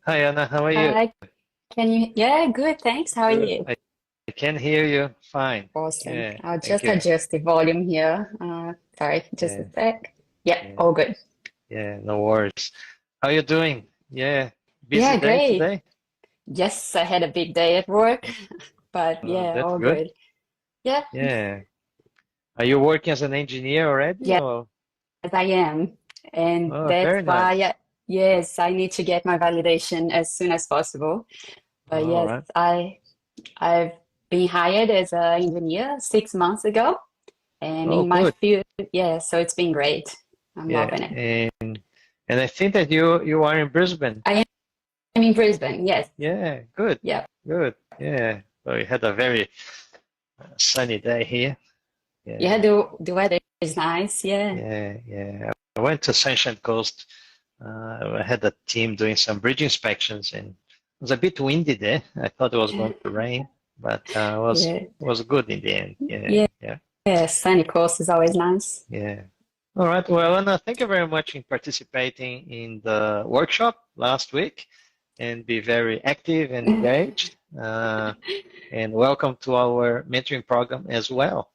Hi Anna, how are you? Hi, can you? Yeah, good, thanks. How are Good. you? I can hear you fine. Awesome. Yeah, I'll thank just you. adjust the volume here. Sorry, just a Yeah, sec. Yeah, yeah, all good. yeah, no worries. How you doing? Yeah, busy Yeah, day great. today? Yes, I had a big day at work, but yeah, That's all good. good. Yeah, Yeah. Are you working as an engineer already yes, or? I am. And Oh, that's very why, nice. yes, I need to get my validation as soon as possible. But All yes, right. I've been hired as an engineer 6 months ago, and Oh, in my good. field, yeah, so it's been great. I'm Yeah, loving it. and I think that you are in Brisbane. I am in Brisbane, yes. Yeah, good, Yeah. good. Yeah. Well, we had a very sunny day here. Yeah, Yeah. the weather is nice. Yeah. Yeah, yeah. I went to Sunshine Coast. I had a team doing some bridge inspections, and it was a bit windy there. I thought it was going to rain, but Yeah. was good in the end. Yeah, Yeah. yeah, Yeah. Sunny coast is always nice. yeah. All right. Well, Anna, thank you very much in participating in the workshop last week, and be very active and engaged. And welcome to our mentoring program as well.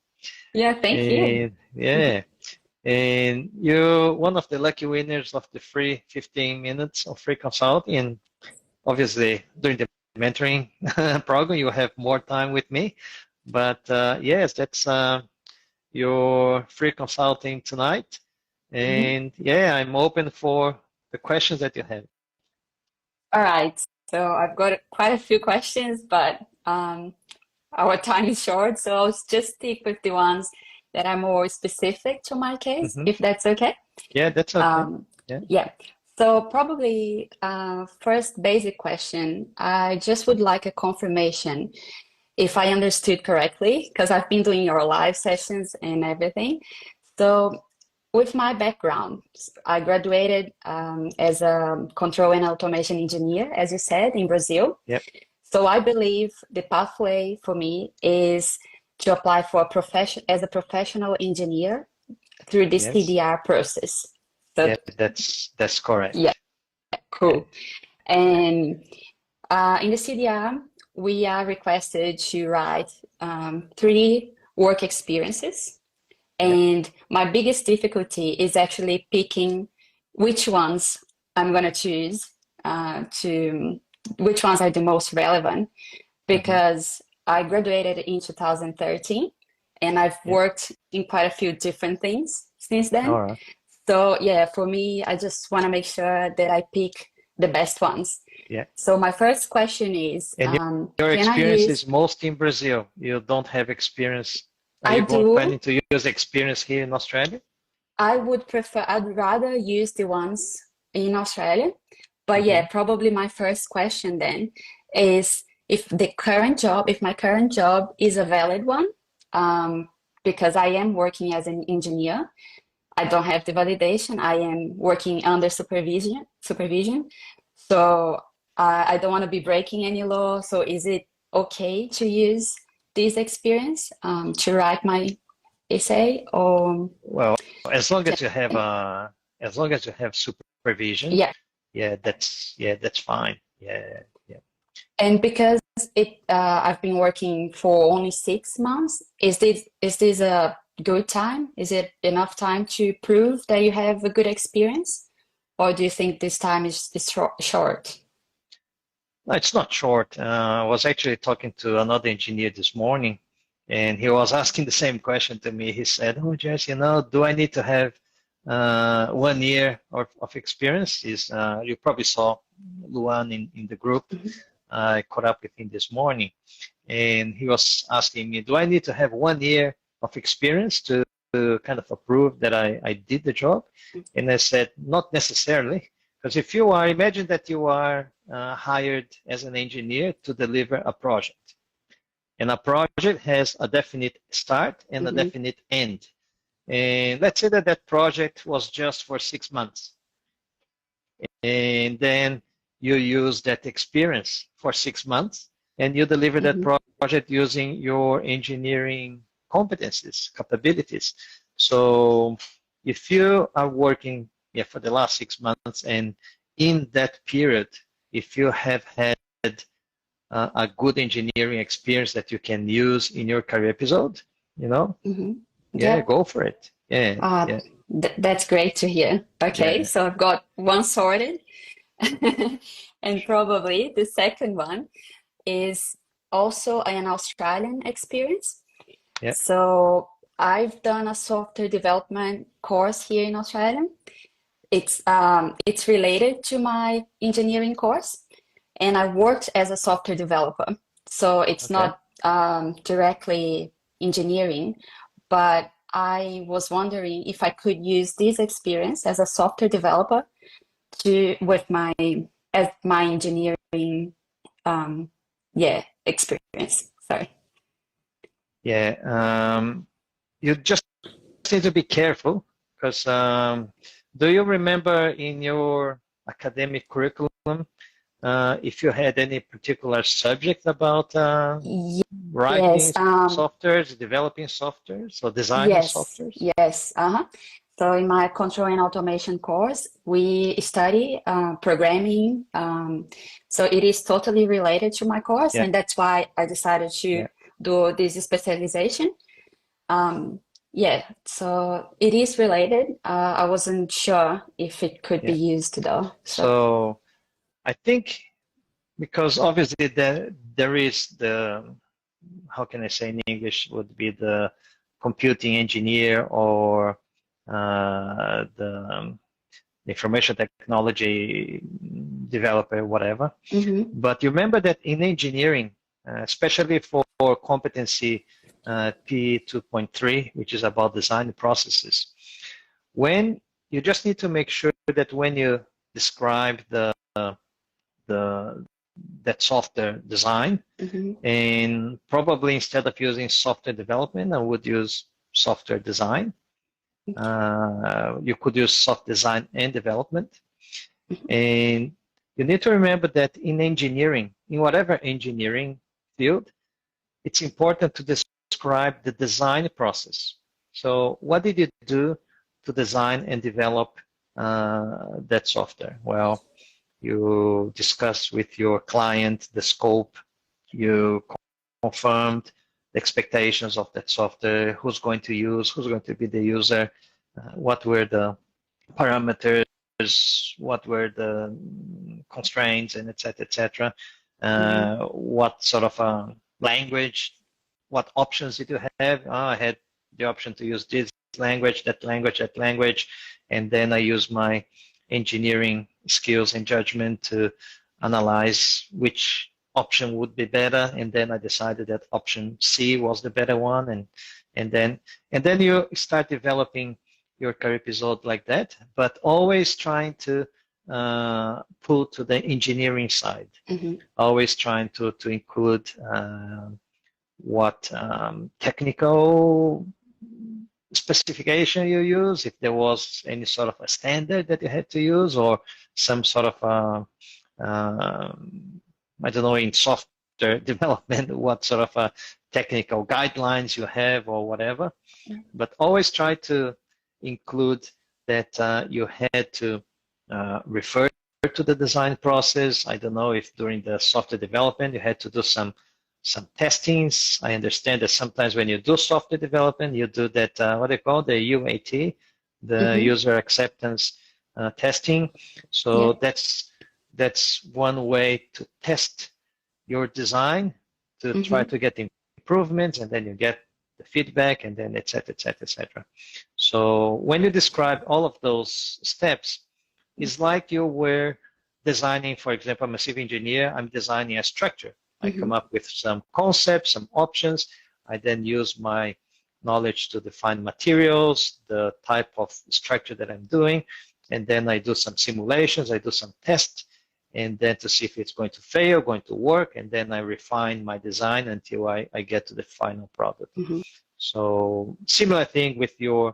Yeah, thank you. And yeah. And you're one of the lucky winners of the free 15 minutes of free consulting. And obviously, during the mentoring program, you have more time with me. But yes, that's your free consulting tonight. Mhm. And yeah, I'm open for the questions that you have. All right. So I've got quite a few questions, but our time is short, so I'll just stick with the ones that are more specific to my case, Hmm. if that's okay. Yeah, that's okay. Um, Yeah. yeah. So probably first basic question, I just would like a confirmation if I understood correctly, because I've been doing your live sessions and everything. So, with my background, I graduated as a control and automation engineer, as you said, in Brazil. Yep. So, I believe the pathway for me is to apply for a profession as a professional engineer through this Yes. CDR process. So, Yeah, that's yeah, correct. Yeah. cool. And in the CDR, we are requested to write 3 work experiences. Yep. And my biggest difficulty is actually picking which ones I'm going to choose to which ones are the most relevant Hmm. because I graduated in 2013 and I've Yep. worked in quite a few different things since then. All right. So, yeah, for me, I just want to make sure that I pick the best ones. Yeah. So my first question is, And your can I experience use? is most in Brazil. You don't have experience. Are I you going do. planning to use experience here in Australia? I would prefer. I'd rather use the ones in Australia. But Hmm. yeah, probably my first question then is if my current job is a valid one, um, because I am working as an engineer. I don't have the validation. I am working under supervision. So I don't want to be breaking any law. So is it okay to use this experience to write my essay? Or Well, as long as you have as long as you have supervision, yeah, yeah, that's fine. Yeah, yeah. and because I've been working for only 6 months, is this a good time? Is it enough time to prove that you have a good experience, or do you think this time is short? No, it's not short. I was actually talking to another engineer this morning, and he was asking the same question to me. He said, "Oh, Jess, do I need to have 1 year of experience?" You probably saw Luan in the group. I caught up with him this morning, and he was asking me, "Do I need to have 1 year of experience to kind of approve that I did the job?" And I said, "Not necessarily." Because if you are, imagine that you are hired as an engineer to deliver a project. And a project has a definite start and a Hmm. definite end. And let's say that that project was just for 6 months. And then you use that experience for 6 months and you deliver that Hmm. project using your engineering competencies, capabilities. So if you are working for the last 6 months and in that period if you have had a good engineering experience that you can use in your career episode, you know, yeah, Yep. go for it. Yeah, yeah, That's great to hear. Okay, yeah. so I've got one sorted. And probably the second one is also an Australian experience. Yeah. So I've done a software development course here in Australia. It's related to my engineering course, and I worked as a software developer. So it's Okay. not directly engineering, but I was wondering if I could use this experience as a software developer to with my as my engineering experience. Sorry. Yeah. You just need to be careful because do you remember in your academic curriculum if you had any particular subject about writing Yes, softwares, developing softwares, or designing yes, softwares? yes. So in my control and automation course, we study programming. So it is totally related to my course, Yeah, and that's why I decided to yeah. do this specialization. Yeah, so it is related. I wasn't sure if it could be Yeah. used though. So So I think because obviously there is the, how can I say in English, would be the computing engineer or the information technology developer, whatever. But you remember that in engineering, especially for competency P2.3, which is about design processes, when you just need to make sure that when you describe that software design, and probably instead of using software development, I would use software design. You could use soft design and development. And you need to remember that in engineering, in whatever engineering field, it's important to describe the design process. So what did you do to design and develop that software? Well, you discuss with your client the scope, you confirmed the expectations of that software, who's going to use, who's going to be the user, what were the parameters, what were the constraints, and et cetera, et cetera. What sort of language, what options did you have? I had the option to use this language, that language, that language, and then I use my engineering skills and judgment to analyze which option would be better, and then I decided that option C was the better one, and then you start developing your career episode like that, but always trying to pull to the engineering side, always trying to include what technical specification you use, if there was any sort of a standard that you had to use, or some sort of I don't know, in software development, what sort of technical guidelines you have or whatever. But always try to include that you had to refer to the design process. I don't know if during the software development you had to do some testings. I understand that sometimes when you do software development, you do that, what they call the UAT, the user acceptance testing. So that's one way to test your design, to try to get improvements, and then you get the feedback, and then et cetera, et cetera, et cetera. So when you describe all of those steps, it's like you were designing, for example, I'm a civil engineer, I'm designing a structure. I come up with some concepts, some options. I then use my knowledge to define materials, the type of structure that I'm doing, and then I do some simulations, I do some tests, and then to see if it's going to fail, going to work, and then I refine my design until I get to the final product. So similar thing with your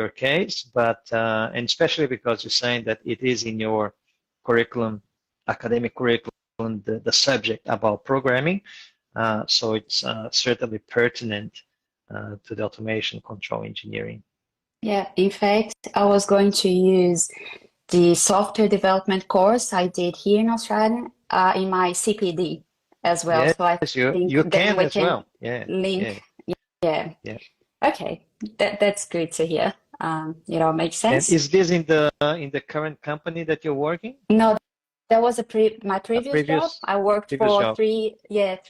case, but and especially because you're saying that it is in your curriculum, academic curriculum, the subject about programming, so it's certainly pertinent to the automation control engineering. yeah, in fact, I was going to use the software development course I did here in Australia in my CPD as well. Yes, So I think you then can we as can well. Yeah, yeah, link. Yeah. yeah. Okay. That's good to hear. Makes And sense. is this in the current company that you're working? No, that was my A previous job. I worked previous for job. 3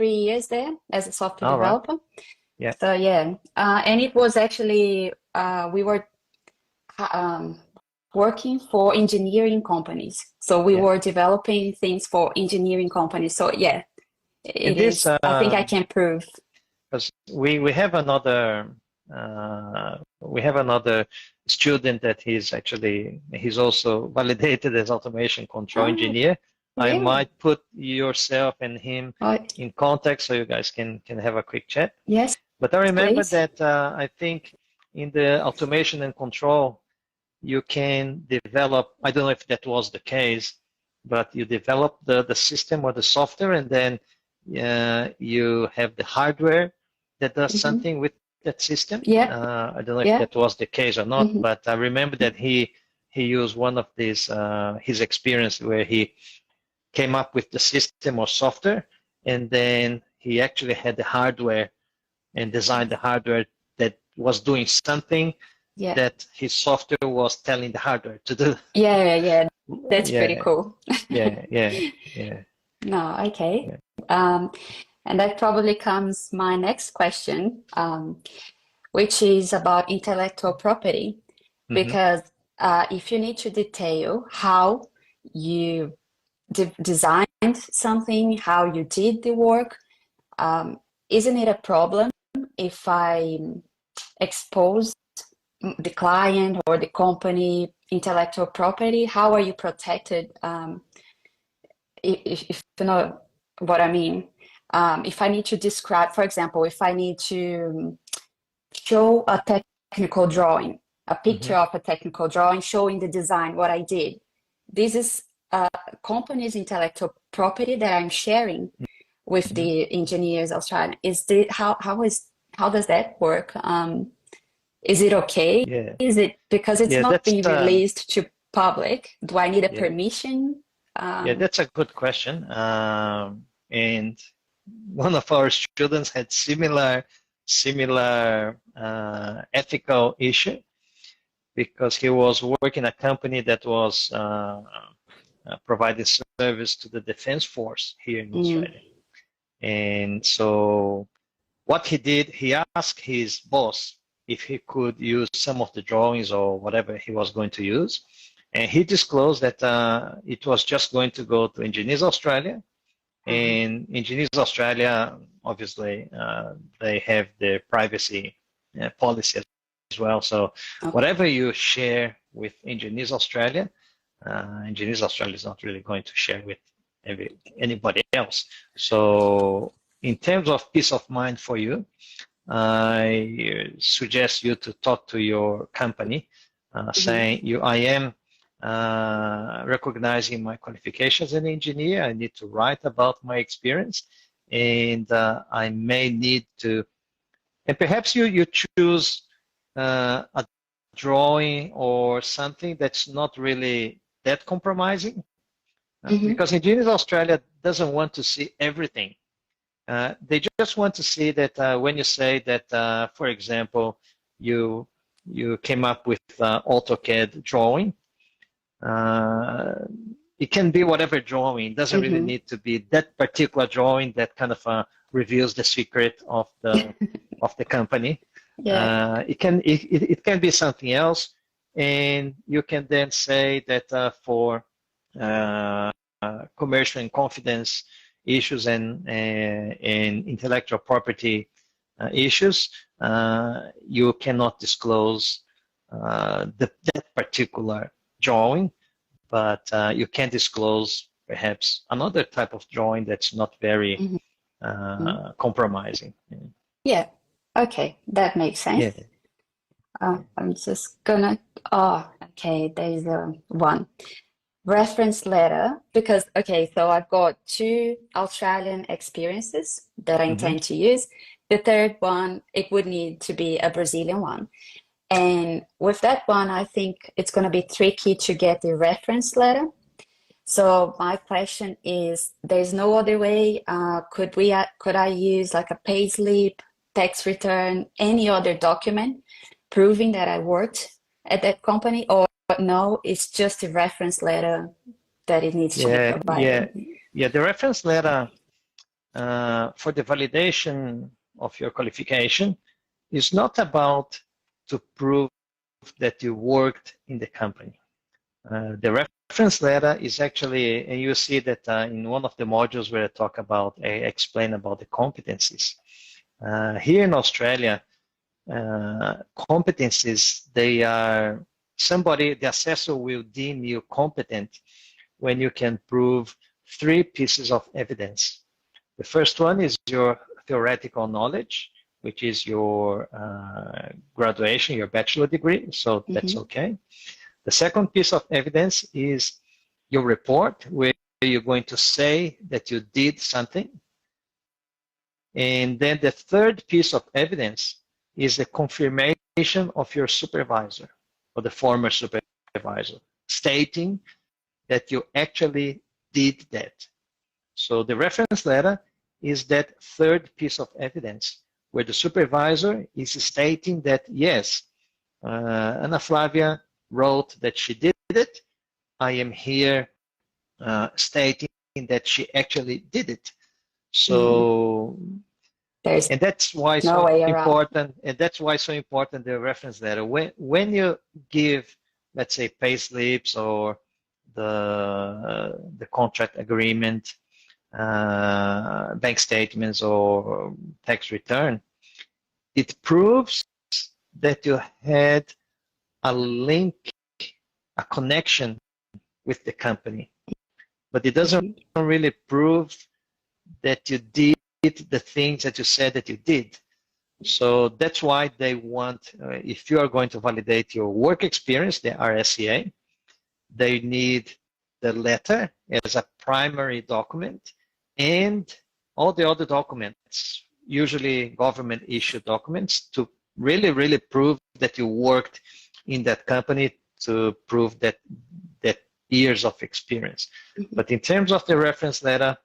years there as a software All right. developer. Yeah. So yeah, and it was actually we were um, working for engineering companies. So we Yeah. were developing things for engineering companies. So yeah, And it this, is. I think I can prove. because we have another student that he's also validated as automation control Oh, engineer. I really? might put yourself and him Oh, in contact so you guys can have a quick chat. yes, But I remember please. that I think in the automation and control, you can develop, I don't know if that was the case, but you develop the system or the software, and then you have the hardware that does Hmm. something with that system. Yeah, I don't know if yeah. that was the case or not, Hmm. but I remember that he used one of these his experience where he came up with the system or software, and then he actually had the hardware and designed the hardware that was doing something Yeah, that his software was telling the hardware to do. yeah, yeah. That's pretty Yeah, cool. yeah, yeah, No, okay. yeah. Um, and that probably comes my next question, which is about intellectual property. Hmm. Because if you need to detail how you designed something, how you did the work, um, isn't it a problem if I expose the client or the company intellectual property? How are you protected? If you know what I mean. If I need to describe, for example, if I need to show a technical drawing, a Hmm. picture of a technical drawing showing the design, what I did. This is a company's intellectual property that I'm sharing with Hmm. the engineers Australia. How does that work? Is it okay? Yeah, Is it because it's yeah. not being released to public? Do I need a Yeah, permission? yeah. That's a good question. And one of our students had similar ethical issue because he was working in a company that was providing service to the defense force here in Mm, Australia. And so what he did, he asked his boss if he could use some of the drawings or whatever he was going to use. And he disclosed that it was just going to go to Engineers Australia. uh-huh. And Engineers Australia, obviously, they have their privacy policy as well. So Okay. whatever you share with Engineers Australia, Engineers Australia is not really going to share with anybody else. So in terms of peace of mind for you, I suggest you to talk to your company, Mhm. saying I am recognizing my qualifications as an engineer. I need to write about my experience, and I may need to. And perhaps you choose a drawing or something that's not really that compromising, Mhm. because Engineers Australia doesn't want to see everything. They just want to see that when you say that, for example, you you came up with AutoCAD drawing, uh, it can be whatever drawing. It doesn't really Mhm. need to be that particular drawing that kind of reveals the secret of the company. Yeah. It can be something else, and you can then say that for uh, commercial and confidence issues and intellectual property issues, you cannot disclose that particular drawing, but you can disclose perhaps another type of drawing that's not very Mhm. compromising. Yeah. Okay, that makes sense. Yeah. Yeah. I'm just gonna. Oh, okay. There's a one reference letter because okay, so I've got two Australian experiences that I Hmm. intend to use. The third one, it would need to be a Brazilian one. And with that one, I think it's going to be tricky to get the reference letter. So my question is, there's no other way. Could I use like a payslip, tax return, any other document proving that I worked at that company, or no, it's just a reference letter that it needs to be provided? The reference letter for the validation of your qualification is not about to prove that you worked in the company. The reference letter is actually, and you see that in one of the modules where I talk about, explain about the competencies. Here in Australia, competencies, they are the assessor will deem you competent when you can prove 3 pieces of evidence. The first one is your theoretical knowledge, which is your graduation, your bachelor degree, so that's okay. The second piece of evidence is your report, where you're going to say that you did something. And then the third piece of evidence is the confirmation of your supervisor or the former supervisor, stating that you actually did that. So the reference letter is that third piece of evidence where the supervisor is stating that, yes, Ana Flavia wrote that she did it. I am here stating that she actually did it. So, and that's why so important. And that's why so important the reference letter. When you give, let's say, pay slips or the contract agreement, bank statements or tax return, it proves that you had a link, a connection with the company, but it doesn't really prove that you did the things that you said that you did. So that's why they want, if you are going to validate your work experience, the RSEA, they need the letter as a primary document and all the other documents, usually government issued documents, to really prove that you worked in that company, to prove that years of experience. But in terms of the reference letter,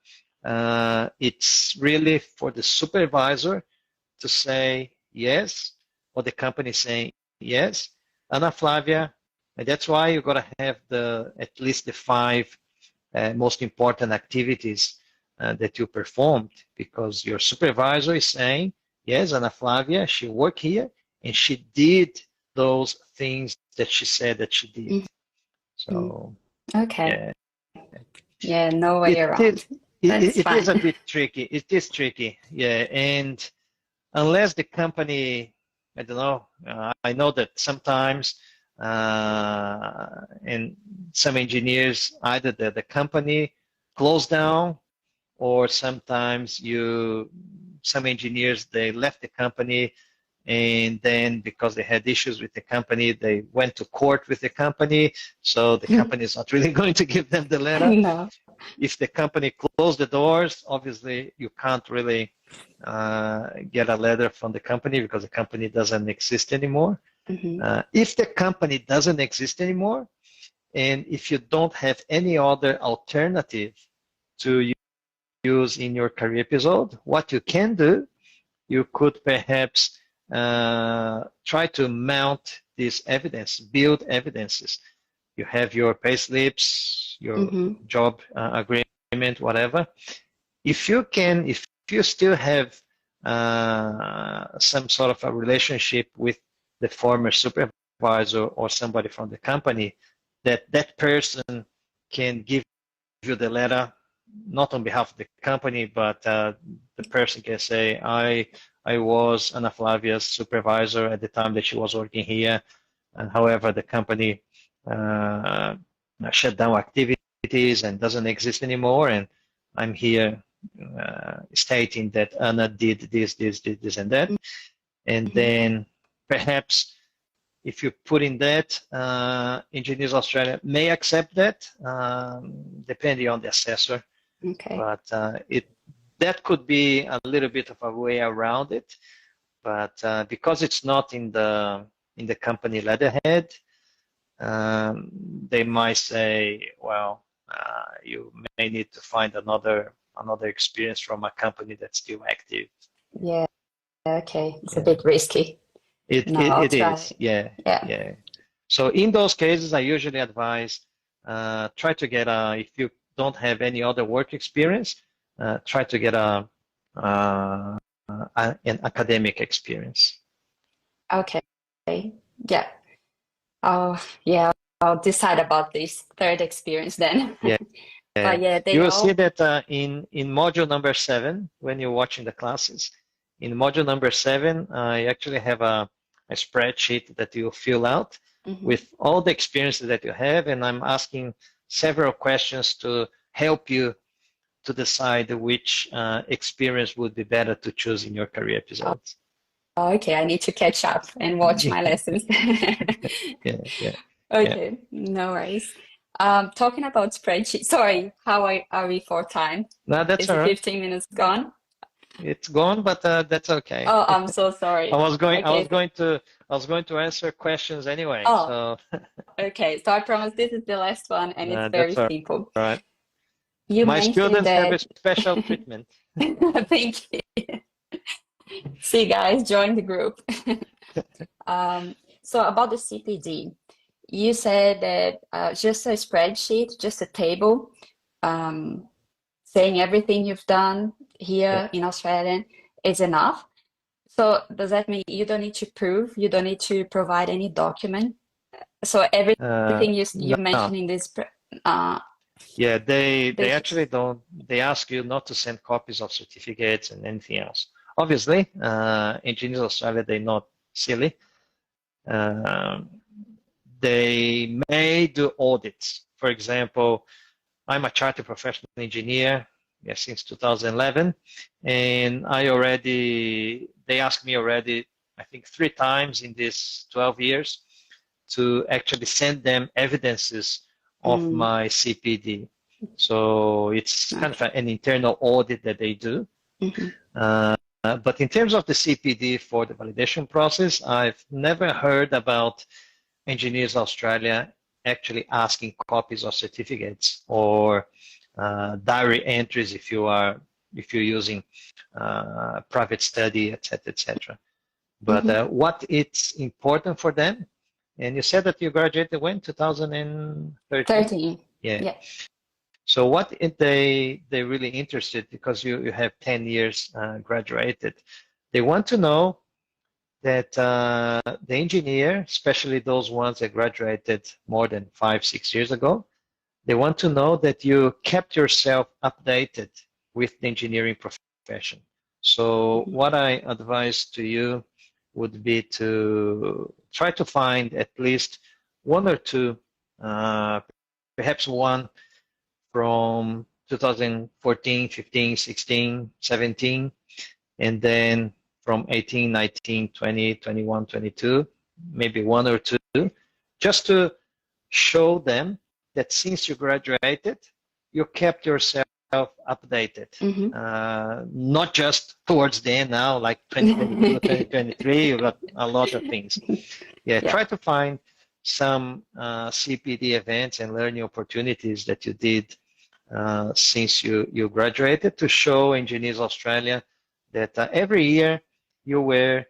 it's really for the supervisor to say yes, or the company saying yes, Ana Flavia, and that's why you got to have at least the 5 most important activities that you performed, because your supervisor is saying, yes, Ana Flavia, she worked here and she did those things that she said that she did. So, okay. Yeah, no way around. It is a bit tricky. It is tricky, yeah. And unless the company, I don't know, I know that sometimes, and some engineers, either the company closed down, or sometimes some engineers, they left the company, and then because they had issues with the company, they went to court with the company, so the company is not really going to give them the letter. No. If the company closed the doors, obviously you can't really get a letter from the company because the company doesn't exist anymore. If the company doesn't exist anymore, and if you don't have any other alternative to use in your career episode, what you can do, you could perhaps try to mount this evidence, build evidences. You have your pay slips, your job agreement, whatever. If you still have some sort of a relationship with the former supervisor or somebody from the company, that person can give you the letter, not on behalf of the company, but the person can say, I was Ana Flavia's supervisor at the time that she was working here, and however the company shut down activities and doesn't exist anymore, and I'm here stating that Ana did this, and that. And then perhaps if you put in that, Engineers Australia may accept that, depending on the assessor. Okay. But that could be a little bit of a way around it. But because it's not in the in the company letterhead, they might say, well, you may need to find another experience from a company that's still active. Yeah. Okay. It's a Yeah. bit risky. No, I'll It try. is. Yeah. Yeah. Yeah. So in those cases, I usually advise try to get if you don't have any other work experience, try to get an academic experience. Okay. Yeah. Yeah, I'll decide about this third experience then. Yeah. But yeah, You they will see all. that in module number 7, when you're watching the classes, in module number 7, I actually have a spreadsheet that you fill out with all the experiences that you have, and I'm asking several questions to help you to decide which experience would be better to choose in your career episodes. Oh, okay, I need to catch up and watch my lessons. Yeah. Okay, no worries. Talking about spreadsheet. Sorry, how are we for time? No, that's Is all the right. 15 minutes gone? It's gone, but that's okay. Oh, I'm so sorry. I was Okay. going to answer questions anyway. Oh, So okay. So I promise this is the last one, and it's very that's all simple. right. You My mentioned students have a that. special treatment. Thank you. See, guys, join the group. So about the CPD, you said that just a spreadsheet, just a table, saying everything you've done here in Australia is enough. So does that mean you don't need to prove, you don't need to provide any document? So everything you No. mentioned in this, Yeah, they they just, actually don't. They ask you not to send copies of certificates and anything else. Obviously, Engineers Australia, they're not silly. They may do audits. For example, I'm a chartered professional engineer, since 2011, and they asked me already, I think 3 times in these 12 years to actually send them evidences of my CPD. So it's kind of an internal audit that they do. But in terms of the CPD for the validation process, I've never heard about Engineers Australia actually asking copies of certificates or diary entries if you're using private study, etc., etc. But what it's important for them, and you said that you graduated when? 2013? 13. Yeah. So what they really interested, because you have 10 years graduated, they want to know that the engineer, especially those ones that graduated more than 5-6 years ago, they want to know that you kept yourself updated with the engineering profession. So what I advise to you would be to try to find at least 1 or 2, perhaps 1 from 2014, 15, 16, 17, and then from 18, 19, 20, 21, 22, maybe 1 or 2, just to show them that since you graduated, you kept yourself updated. Not just towards the end now, like 2022, 2023, you got a lot of things. Try to find some CPD events and learning opportunities that you did since you graduated to show Engineers Australia that every year you were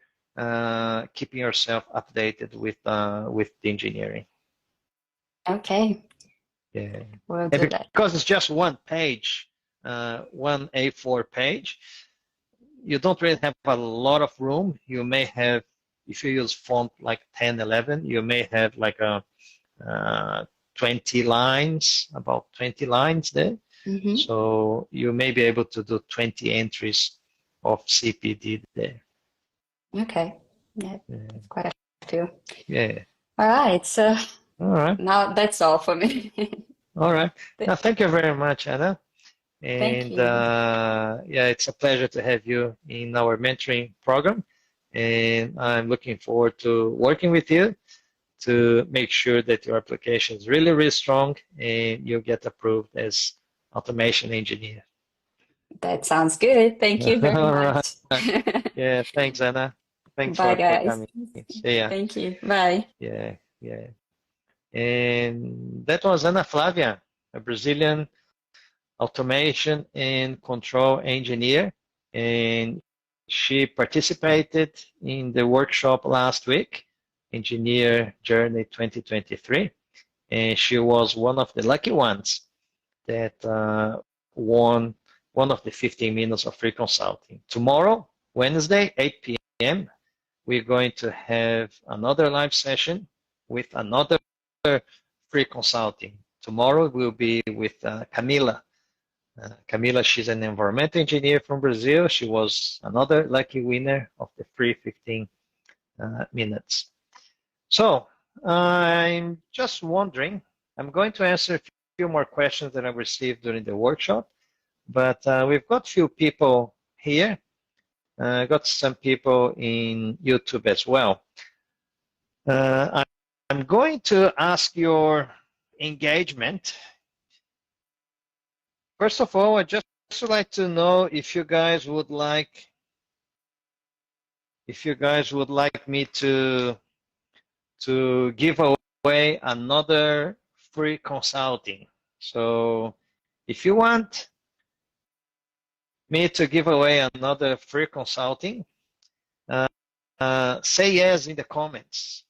keeping yourself updated with the engineering. Okay. Yeah. We'll do that. Because it's just 1 page, 1 A4 page, you don't really have a lot of room. You may have, if you use font like 10, 11, you may have like a 20 lines, about 20 lines there. So you may be able to do 20 entries of CPD there. Okay. Yeah, that's quite a few. Yeah. All right. So all right. Now that's all for me. All right. Now, thank you very much, Ana. Thank you. It's a pleasure to have you in our mentoring program. And I'm looking forward to working with you to make sure that your application is really, really strong and you get approved as automation engineer. That sounds good. Thank you very All much. right. Yeah, thanks, Ana. Thanks Bye, for guys. coming. See ya. Thank you. Bye. Yeah, yeah. And that was Ana Flavia, a Brazilian automation and control engineer. And she participated in the workshop last week, Engineer Journey 2023. And she was one of the lucky ones that won one of the 15 minutes of free consulting. Tomorrow, Wednesday, 8 p.m., we're going to have another live session with another free consulting. Tomorrow will be with Camila. Camila, she's an environmental engineer from Brazil. She was another lucky winner of the free 15 minutes. So I'm just wondering, I'm going to answer a few more questions that I received during the workshop, but we've got few people here. Got some people in YouTube as well. I'm going to ask your engagement. First of all, I just would like to know if you guys would like me to give away another free consulting. So if you want me to give away another free consulting, say yes in the comments.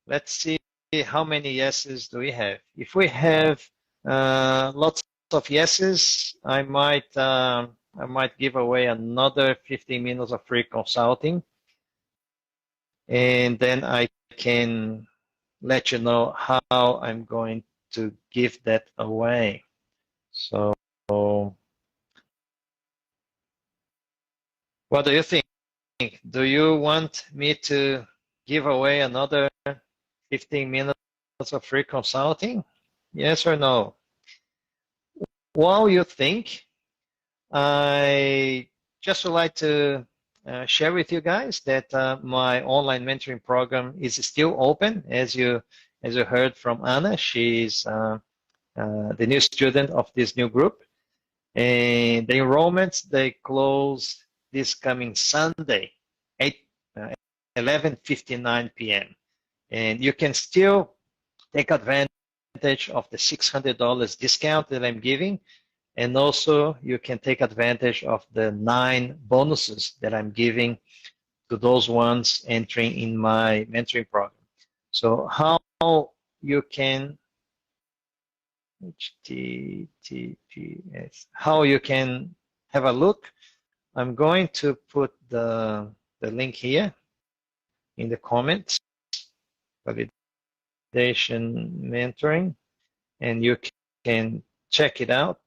Let's see how many yeses do we have. If we have lots of yeses, I might give away another 15 minutes of free consulting, and then I can let you know how I'm going to give that away. So, what do you think? Do you want me to give away another 15 minutes of free consulting? Yes or no? While you think, I just would like to share with you guys that my online mentoring program is still open. As you heard from Ana, she's the new student of this new group, and the enrollments they close this coming Sunday, 11:59 p.m. And you can still take advantage of the $600 discount that I'm giving. And also you can take advantage of the 9 bonuses that I'm giving to those ones entering in my mentoring program. So how you can HTTPS, how you can have a look. I'm going to put the link here in the comments, validation mentoring, and you can check it out.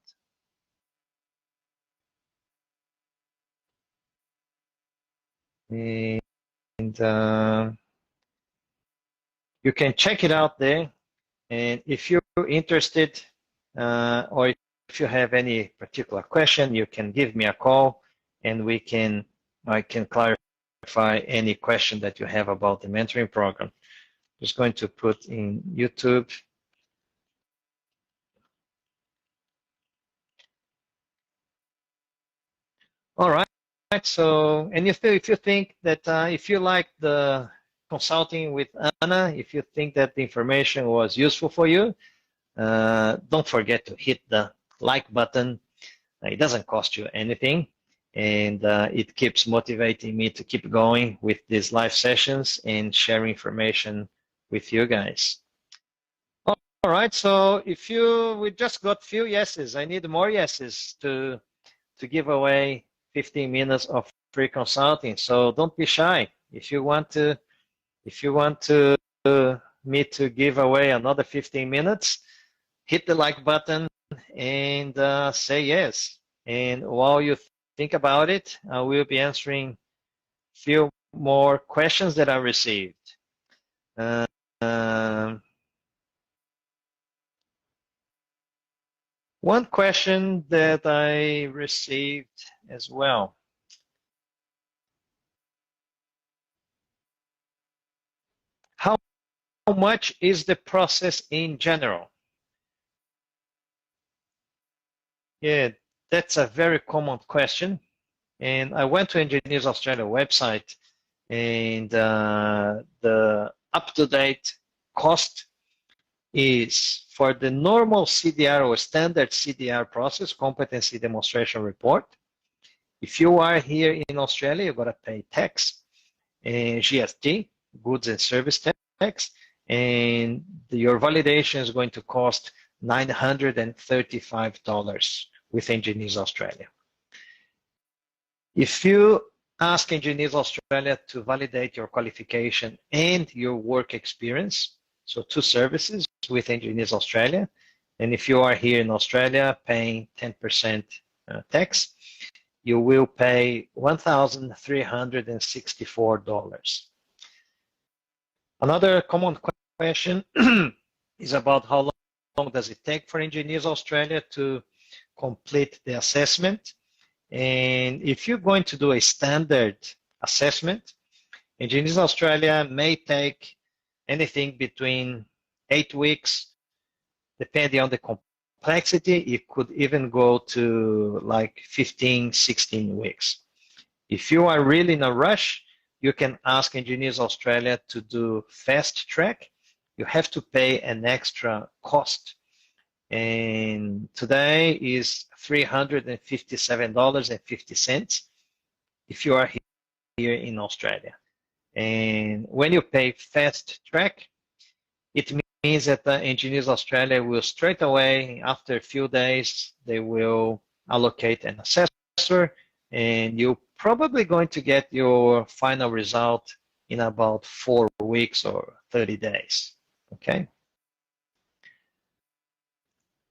And you can check it out there. And if you're interested, or if you have any particular question, you can give me a call, and I can clarify any question that you have about the mentoring program. Just going to put in YouTube. All right. So, and if you think that if you like the consulting with Ana, if you think that the information was useful for you, don't forget to hit the like button. It doesn't cost you anything, and it keeps motivating me to keep going with these live sessions and sharing information with you guys. All right, so we just got few yeses. I need more yeses to give away 15 minutes of free consulting. So don't be shy. If you want me to give away another 15 minutes, hit the like button and say yes. And while you think about it, I will be answering a few more questions that I received. One question that I received as well. How much is the process in general? Yeah, that's a very common question. And I went to Engineers Australia website, and the up-to-date cost is for the normal CDR or standard CDR process, competency demonstration report. If you are here in Australia, you've got to pay tax and GST, goods and service tax, and your validation is going to cost $935 with Engineers Australia. If you ask Engineers Australia to validate your qualification and your work experience, so 2 services with Engineers Australia, and if you are here in Australia paying 10% tax, you will pay $1,364. Another common question is about how long does it take for Engineers Australia to complete the assessment. And if you're going to do a standard assessment, Engineers Australia may take anything between 8 weeks, depending on the complexity. It could even go to like 15, 16 weeks. If you are really in a rush, you can ask Engineers Australia to do fast track. You have to pay an extra cost. And today is $357.50 if you are here in Australia. And when you pay fast track, it means that the Engineers Australia will straight away, after a few days, they will allocate an assessor, and you're probably going to get your final result in about 4 weeks or 30 days. Okay.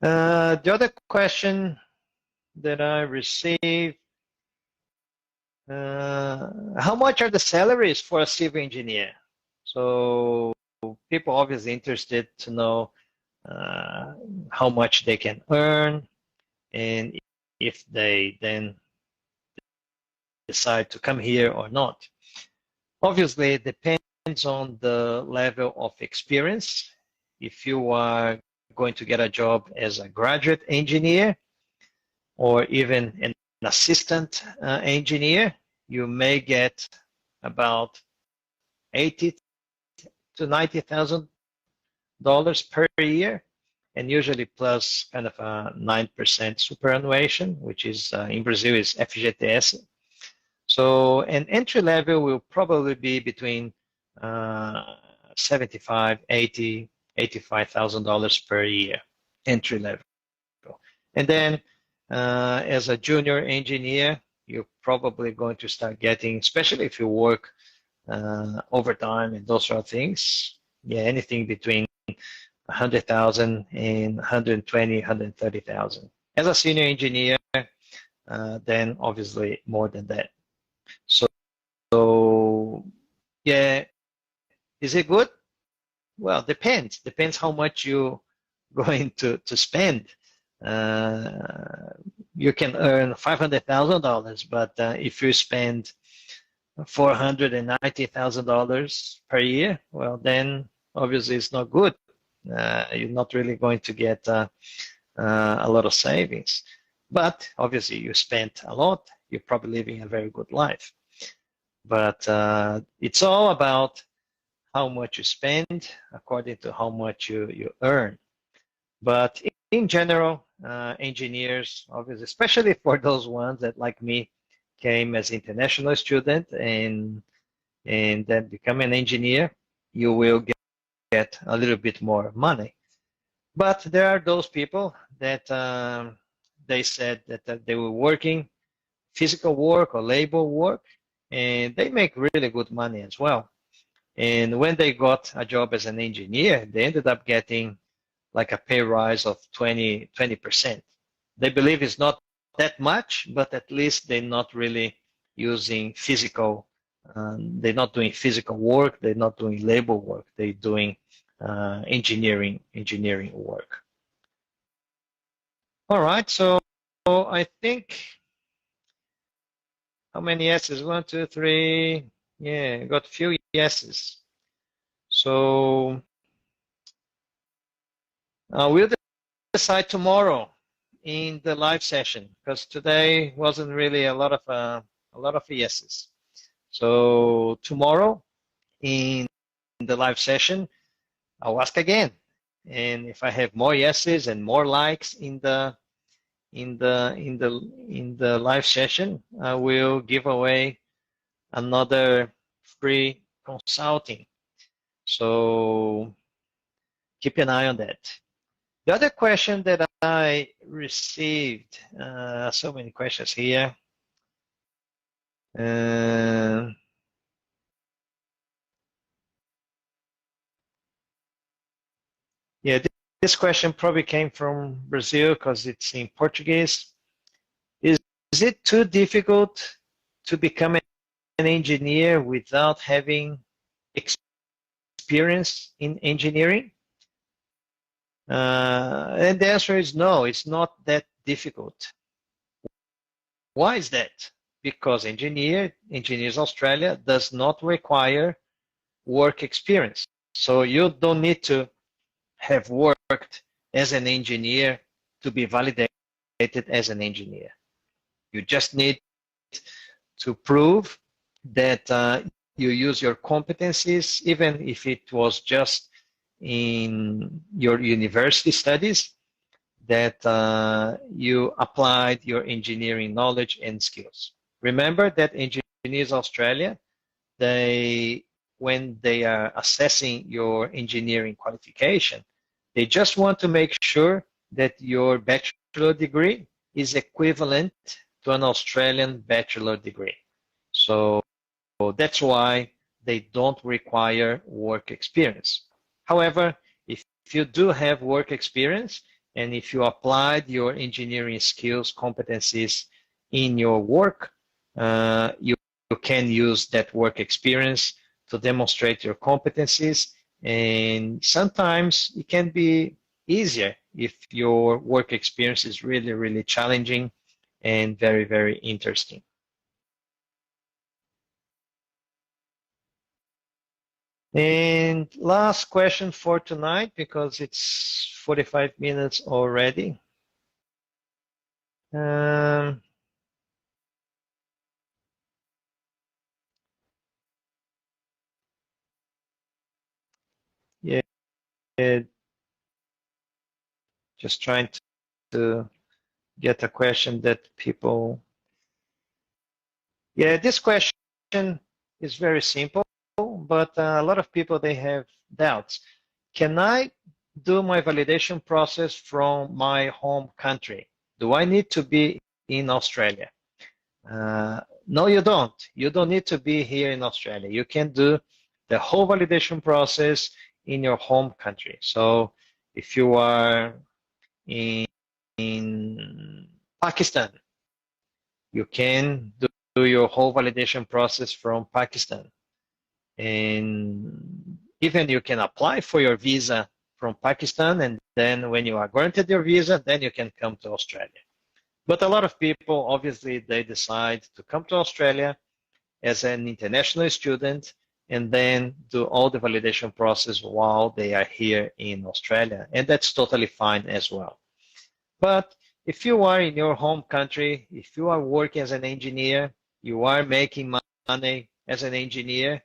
The other question that I received, how much are the salaries for a civil engineer? So people obviously interested to know how much they can earn, and if they then decide to come here or not. Obviously, it depends on the level of experience. If you are going to get a job as a graduate engineer or even an assistant engineer, you may get about $80,000 to $90,000 per year, and usually plus kind of a 9% superannuation, which is in Brazil is FGTS. So an entry level will probably be between $75,000, $80,000, $85,000 per year, entry level. And then as a junior engineer, you're probably going to start getting, especially if you work overtime and those sort of things, yeah, anything between 100,000 and 120, 130,000. As a senior engineer, then obviously more than that. So yeah, is it good? Well, depends. Depends how much you're going to spend. You can earn $500,000, but if you spend $490,000 per year, well, then obviously it's not good. You're not really going to get a lot of savings. But obviously you spent a lot, you're probably living a very good life. But it's all about how much you spend according to how much you earn. But in general, engineers, obviously, especially for those ones that, like me, came as international student and then become an engineer, you will get a little bit more money. But there are those people that they said that they were working physical work or labor work, and they make really good money as well. And when they got a job as an engineer, they ended up getting like a pay rise of 20%. They believe it's not that much, but at least they're not really using physical, they're not doing physical work, they're not doing labor work, they're doing engineering work. All right, so I think, how many yeses? 1, 2, 3, yeah, got a few yeses. So we'll decide tomorrow in the live session, because today wasn't really a lot of yeses. So tomorrow in the live session, I'll ask again. And if I have more yeses and more likes in the live session, I will give away another free consulting. So keep an eye on that. The other question that I received, so many questions here. Yeah, this question probably came from Brazil because it's in Portuguese. Is it too difficult to become an engineer without having experience in engineering? And the answer is no, it's not that difficult. Why is that? Because Engineers Australia does not require work experience. So you don't need to have worked as an engineer to be validated as an engineer. You just need to prove that you use your competencies, even if it was just in your university studies, that you applied your engineering knowledge and skills. Remember that Engineers Australia, when they are assessing your engineering qualification, they just want to make sure that your bachelor degree is equivalent to an Australian bachelor degree. So that's why they don't require work experience. However, if you do have work experience, and if you applied your engineering skills, competencies in your work, you can use that work experience to demonstrate your competencies. And sometimes it can be easier if your work experience is really, really challenging and very, very interesting. And last question for tonight, because it's 45 minutes already. Yeah, just trying to get a question that people. Yeah, this question is very simple, but a lot of people, they have doubts. Can I do my validation process from my home country? Do I need to be in Australia? No, you don't. You don't need to be here in Australia. You can do the whole validation process in your home country. So if you are in Pakistan, you can do your whole validation process from Pakistan. And even you can apply for your visa from Pakistan, and then when you are granted your visa, then you can come to Australia. But a lot of people, obviously, they decide to come to Australia as an international student and then do all the validation process while they are here in Australia. And that's totally fine as well. But if you are in your home country, if you are working as an engineer, you are making money as an engineer,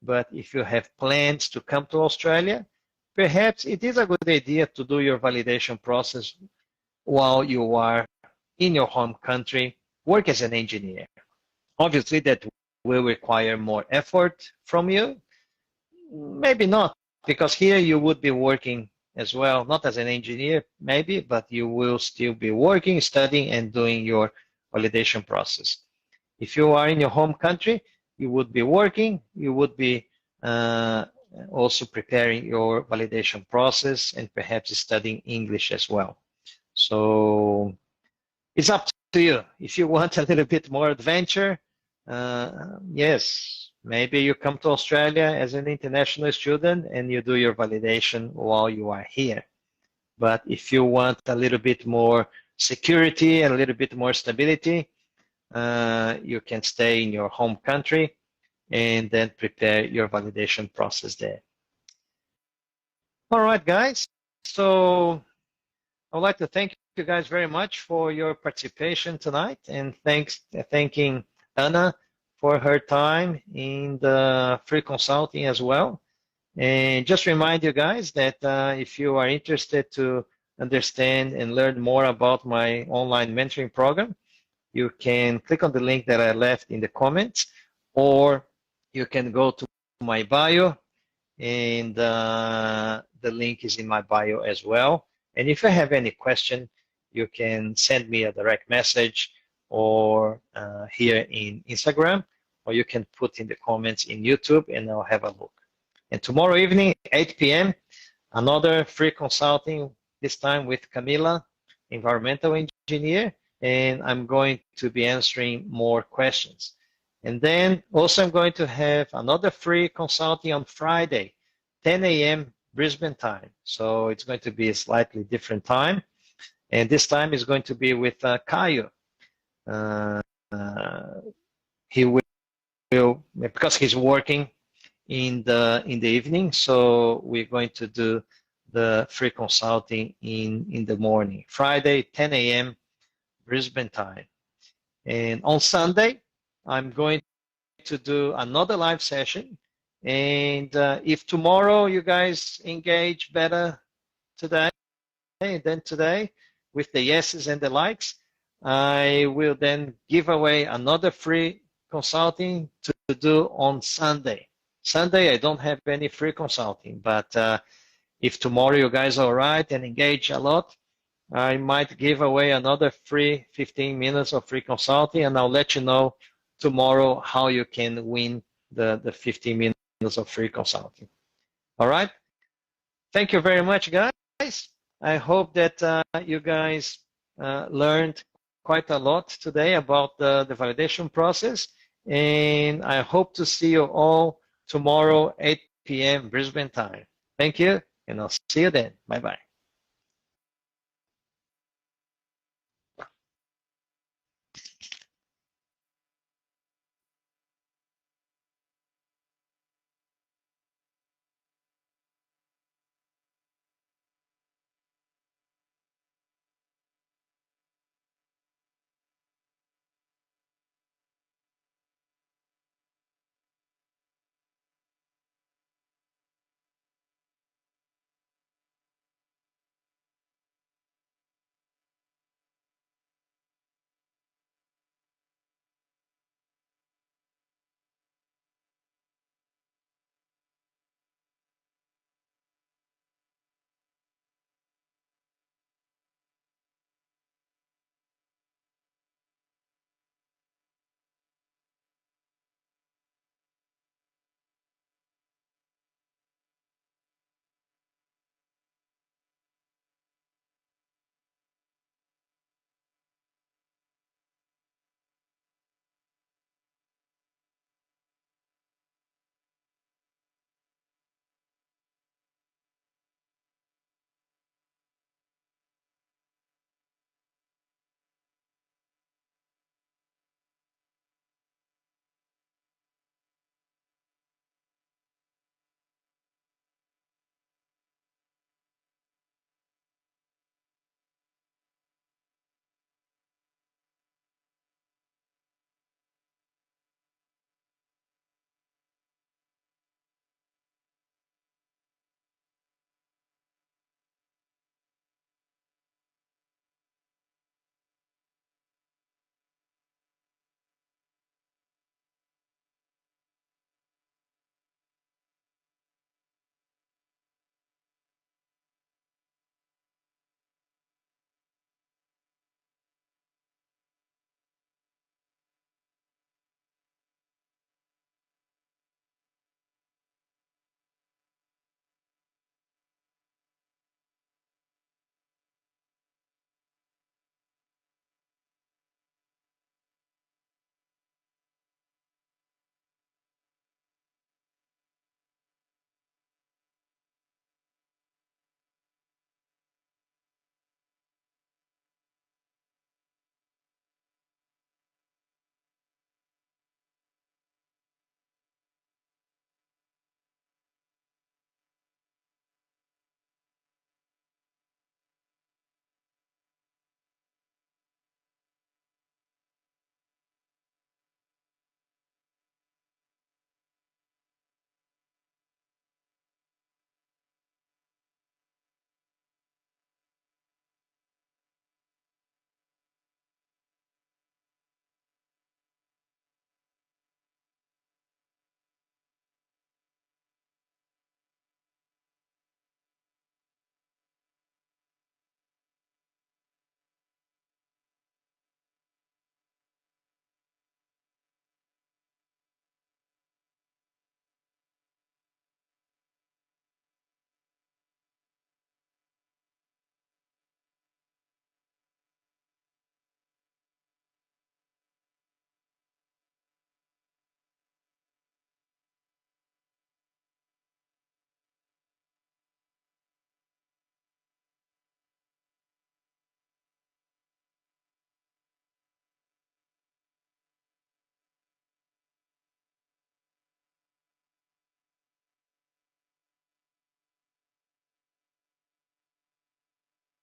but if you have plans to come to Australia, perhaps it is a good idea to do your validation process while you are in your home country, work as an engineer. Obviously, that will require more effort from you. Maybe not, because here you would be working as well, not as an engineer, maybe, but you will still be working, studying, and doing your validation process. If you are in your home country, you would be working, you would be also preparing your validation process and perhaps studying English as well. So it's up to you. If you want a little bit more adventure, yes, maybe you come to Australia as an international student and you do your validation while you are here. But if you want a little bit more security and a little bit more stability, you can stay in your home country and then prepare your validation process there. All right, guys. So I would like to thank you guys very much for your participation tonight, and thanking Ana for her time in the free consulting as well. And just remind you guys that if you are interested to understand and learn more about my online mentoring program, you can click on the link that I left in the comments, or you can go to my bio, and the link is in my bio as well. And if you have any question, you can send me a direct message or here in Instagram, or you can put in the comments in YouTube and I'll have a look. And tomorrow evening, 8 p.m., another free consulting, this time with Camila, environmental engineer, and I'm going to be answering more questions. And then also I'm going to have another free consulting on Friday, 10 a.m. Brisbane time. So it's going to be a slightly different time. And this time is going to be with Caio. He will, because he's working in the evening, so we're going to do the free consulting in the morning, Friday, 10 a.m. Brisbane time. And on Sunday, I'm going to do another live session. And if tomorrow you guys engage better today than today with the yeses and the likes, I will then give away another free consulting to do on Sunday. Sunday, I don't have any free consulting, but if tomorrow you guys are all right and engage a lot, I might give away another free 15 minutes of free consulting, and I'll let you know tomorrow how you can win the 15 minutes of free consulting. All right? Thank you very much, guys. I hope that you guys learned quite a lot today about the validation process, and I hope to see you all tomorrow, 8 p.m. Brisbane time. Thank you, and I'll see you then. Bye-bye.